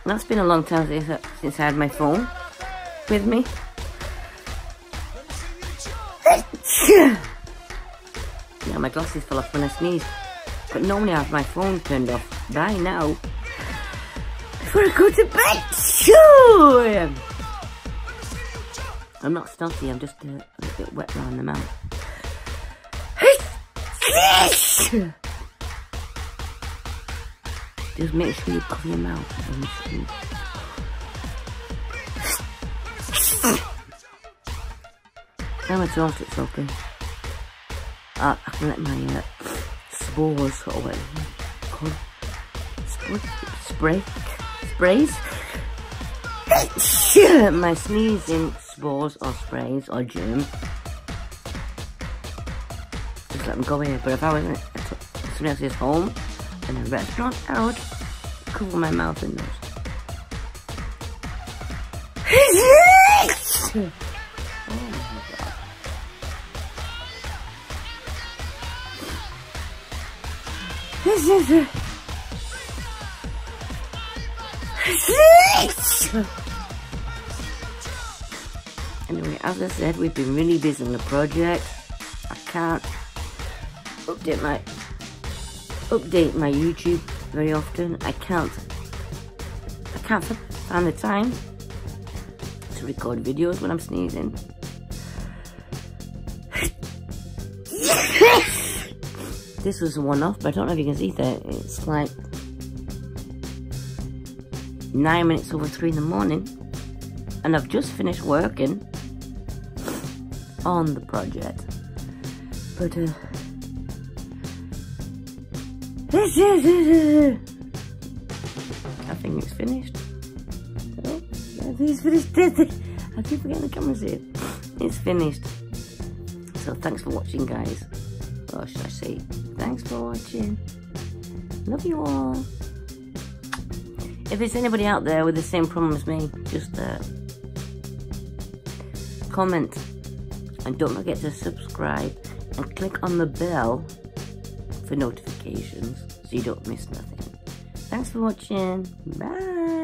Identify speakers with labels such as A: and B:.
A: That's been a long time since I had my phone with me. Yeah, my glasses fell off when I sneezed. But normally I have my phone turned off by now. Before I go to bed. Sure. I'm not snotty, I'm just a little bit wet around the mouth. Just make sure you cover your mouth when you sneeze. Now it's off, it's okay. I can let my spores, or what is it called? Sprays? My sneezing spores or sprays or germs. Just let them go here. But if I was at somebody else's home in a restaurant, I would cover my mouth and nose. Oh my god. This is a... Anyway, as I said, we've been really busy on the project. I can't update my YouTube very often. I can't find the time to record videos when I'm sneezing. This was a one-off, but I don't know if you can see that. It's like 9 minutes over 3 in the morning, and I've just finished working on the project. But I think it's finished. Oh, I think it's finished. I keep forgetting the camera's here. It's finished. So thanks for watching, guys. Or should I say, thanks for watching. Love you all. If there's anybody out there with the same problem as me, just comment. And don't forget to subscribe and click on the bell for notifications so you don't miss nothing. Thanks for watching. Bye.